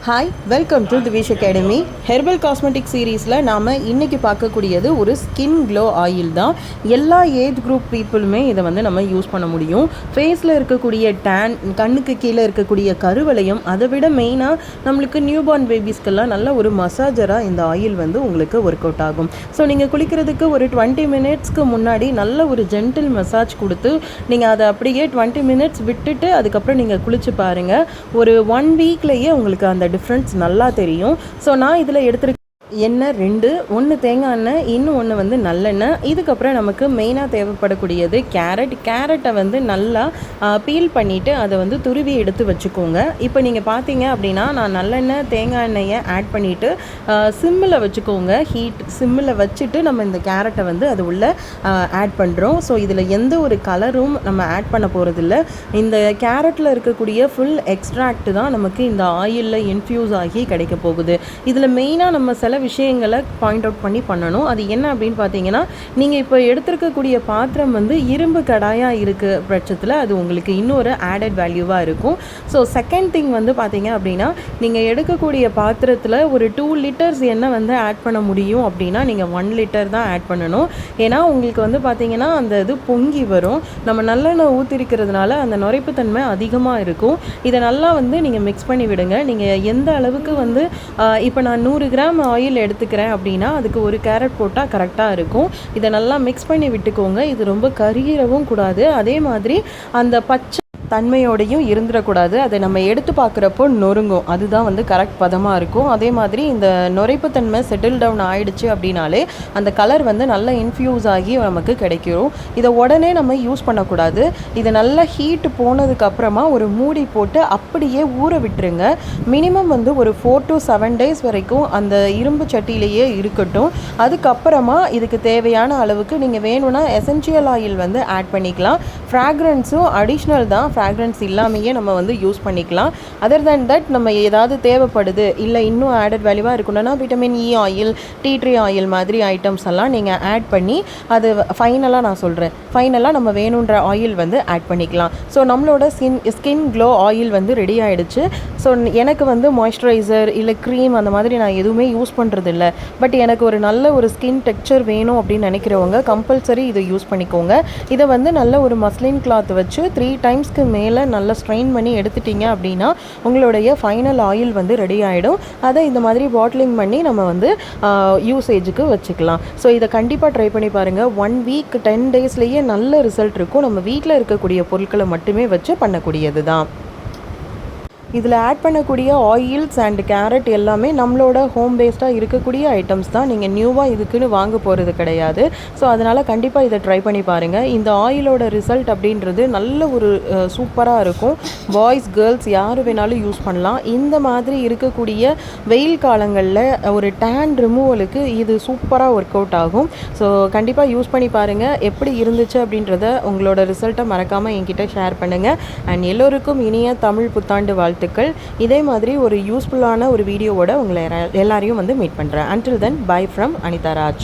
Hi, welcome to Thivish academy. Herbal cosmetic சீரீஸில் நாம் இன்றைக்கி பார்க்கக்கூடியது ஒரு ஸ்கின் க்ளோ ஆயில் தான். எல்லா ஏஜ் குரூப் பீப்புளுமே இதை நம்ம யூஸ் பண்ண முடியும். ஃபேஸில் இருக்கக்கூடிய டேன், கண்ணுக்கு கீழே இருக்கக்கூடிய கருவளையம், அதை விட மெயினாக நம்மளுக்கு நியூபார்ன் பேபிஸ்க்கெல்லாம் நல்ல ஒரு மசாஜராக இந்த ஆயில் உங்களுக்கு ஒர்க் அவுட் ஆகும். ஸோ நீங்கள் குளிக்கிறதுக்கு ஒரு 20 மினிட்ஸ்க்கு முன்னாடி நல்ல ஒரு ஜென்டில் மசாஜ் கொடுத்து நீங்கள் அதை அப்படியே 20 மினிட்ஸ் விட்டுட்டு அதுக்கப்புறம் நீங்கள் குளிச்சு பாருங்கள். ஒரு 1 வீக்லேயே உங்களுக்கு அந்த டிஃப்ரென்ஸ் நல்லா தெரியும். ஸோ நான் இதில் எடுத்துருக்க எண்ணெய் 2, ஒன்று தேங்காய் எண்ணெய், இன்னும் ஒன்று நல்லெண்ணெய். இதுக்கப்புறம் நமக்கு மெயினாக தேவைப்படக்கூடியது கேரட்டை நல்லா பீல் பண்ணிவிட்டு அதை துருவி எடுத்து வச்சுக்கோங்க. இப்போ நீங்கள் பார்த்தீங்க அப்படின்னா நான் நல்லெண்ணெய் தேங்காய் எண்ணெயை ஆட் பண்ணிவிட்டு சிம்மில் வச்சுக்கோங்க. ஹீட் சிம்மில் வச்சுட்டு நம்ம இந்த கேரட்டை அது உள்ளே ஆட் பண்ணுறோம். ஸோ இதில் எந்த ஒரு கலரும் நம்ம ஆட் பண்ண போகிறதில்ல. இந்த கேரட்டில் இருக்கக்கூடிய ஃபுல் எக்ஸ்ட்ராக்ட் தான் நமக்கு இந்த ஆயிலில் இன்ஃப்யூஸ் ஆகி கிடைக்க போகுது. இதில் மெயினாக நம்ம சில விஷயங்களை பாயிண்ட் அவுட் பண்ணி பண்ணணும். அது என்ன அப்படின்னு பார்த்தீங்கன்னா, நீங்கள் இப்போ எடுத்துருக்கக்கூடிய பாத்திரம் இரும்பு கடாயாக இருக்க பட்சத்தில் அது உங்களுக்கு இன்னொரு ஆடட் வேல்யூவாக இருக்கும். ஸோ செகண்ட் திங் பார்த்தீங்க அப்படின்னா, நீங்கள் எடுக்கக்கூடிய பாத்திரத்தில் ஒரு 2 லிட்டர்ஸ் எண்ணெய் ஆட் பண்ண முடியும் அப்படின்னா நீங்கள் 1 லிட்டர் தான் ஆட் பண்ணணும். ஏன்னா உங்களுக்கு பார்த்தீங்கன்னா அந்த இது பொங்கி வரும். நம்ம நல்லெண்ணெய் ஊற்றிருக்கிறதுனால அந்த நுரைப்புத்தன்மை அதிகமாக இருக்கும். இதை நல்லா நீங்கள் மிக்ஸ் பண்ணி விடுங்க. நீங்கள் எந்த அளவுக்கு இப்போ நான் 100 கிராம் ஆயில் எடுத்துக்கிறேன் அப்படின்னா அதுக்கு ஒரு கேரட் போட்டால் கரெக்டாக இருக்கும். இதை நல்லா மிக்ஸ் பண்ணி விட்டுக்கோங்க. இது ரொம்ப கருகிரவும் கூடாது, அதே மாதிரி அந்த பச்சை தன்மையோடையும் இருந்துடக்கூடாது. அதை நம்ம எடுத்து பார்க்குறப்போ நொறுங்கும். அதுதான் கரெக்ட் பதமாக இருக்கும். அதே மாதிரி இந்த நுரைப்புத்தன்மை செட்டில் டவுன் ஆகிடுச்சு அப்படின்னாலே அந்த கலர் நல்லா இன்ஃப்யூஸ் ஆகி நமக்கு கிடைக்கும். இதை உடனே நம்ம யூஸ் பண்ணக்கூடாது. இதை நல்லா ஹீட் போனதுக்கப்புறமா ஒரு மூடி போட்டு அப்படியே ஊற விட்டுருங்க. மினிமம் ஒரு 4 to 7 days வரைக்கும் அந்த இரும்பு சட்டியிலேயே இருக்கட்டும். அதுக்கப்புறமா இதுக்கு தேவையான அளவுக்கு நீங்கள் வேணும்னா எசென்ஷியல் ஆயில் ஆட் பண்ணிக்கலாம். ஃப்ராக்ரன்ஸும் அடிஷ்னல் தான், ஃப்ராக்ரன்ஸ் இல்லாமையே நம்ம யூஸ் பண்ணிக்கலாம். அதர் தேன் தட் நம்ம ஏதாவது தேவைப்படுது இல்லை இன்னும் ஆடட் வேல்யூவாக இருக்கணும்னா vitamin E oil, tea tree oil மாதிரி ஐட்டம்ஸ் எல்லாம் நீங்கள் ஆட் பண்ணி அது ஃபைனலாக நம்ம வேணுன்ற ஆயில் ஆட் பண்ணிக்கலாம். ஸோ நம்மளோட ஸ்கின் க்ளோ ஆயில் ரெடி ஆகிடுச்சு. ஸோ எனக்கு மாய்ஸ்சரைசர் இல்லை க்ரீம் அந்த மாதிரி நான் எதுவுமே யூஸ் பண்ணுறது இல்லை. பட் எனக்கு ஒரு நல்ல ஒரு ஸ்கின் டெக்ஸ்சர் வேணும் அப்படின்னு நினைக்கிறவங்க கம்பல்சரி இதை யூஸ் பண்ணிக்கோங்க. இதை நல்ல ஒரு மஸ்லின் கிளாத் வச்சு 3 டைம்ஸ்க்கு மேலே நல்லா ஸ்ட்ரெயின் பண்ணி எடுத்துட்டீங்க அப்படின்னா உங்களுடைய ஃபைனல் ஆயில் ரெடி ஆகிடும். அதை இந்த மாதிரி பாட்டிலிங் பண்ணி நம்ம யூசேஜுக்கு வச்சுக்கலாம். ஸோ இதை கண்டிப்பாக ட்ரை பண்ணி பாருங்கள். 1 வீக் 10 டேஸ்லேயே நல்ல ரிசல்ட் இருக்கும். நம்ம வீட்டில் இருக்கக்கூடிய பொருட்களை மட்டுமே வச்சு பண்ணக்கூடியது தான். இதில் ஆட் பண்ணக்கூடிய ஆயில்ஸ் அண்ட் கேரட் எல்லாமே நம்மளோட ஹோம் பேஸ்டாக இருக்கக்கூடிய ஐட்டம்ஸ் தான். நீங்கள் நியூவாக இதுக்குன்னு வாங்க போகிறது கிடையாது. ஸோ அதனால் கண்டிப்பாக இதை ட்ரை பண்ணி பாருங்கள். இந்த ஆயிலோட ரிசல்ட் அப்படின்றது நல்ல ஒரு சூப்பராக இருக்கும். பாய்ஸ் கேர்ள்ஸ் யார் வேணாலும் யூஸ் பண்ணலாம். இந்த மாதிரி இருக்கக்கூடிய வெயில் காலங்களில் ஒரு டேன் ரிமூவலுக்கு இது சூப்பராக ஒர்க் அவுட் ஆகும். ஸோ கண்டிப்பாக யூஸ் பண்ணி பாருங்கள். எப்படி இருந்துச்சு அப்படின்றத உங்களோட ரிசல்ட்டை மறக்காமல் என்கிட்ட ஷேர் பண்ணுங்கள். அண்ட் எல்லோருக்கும் இனிய தமிழ் புத்தாண்டு வாழ்த்துக்கள். இதே மாதிரி ஒரு யூஸ்ஃபுல்லான ஒரு வீடியோவோட உங்களை எல்லாரையும் மீட் பண்ணுறேன். Until then, bye from Anita Raj.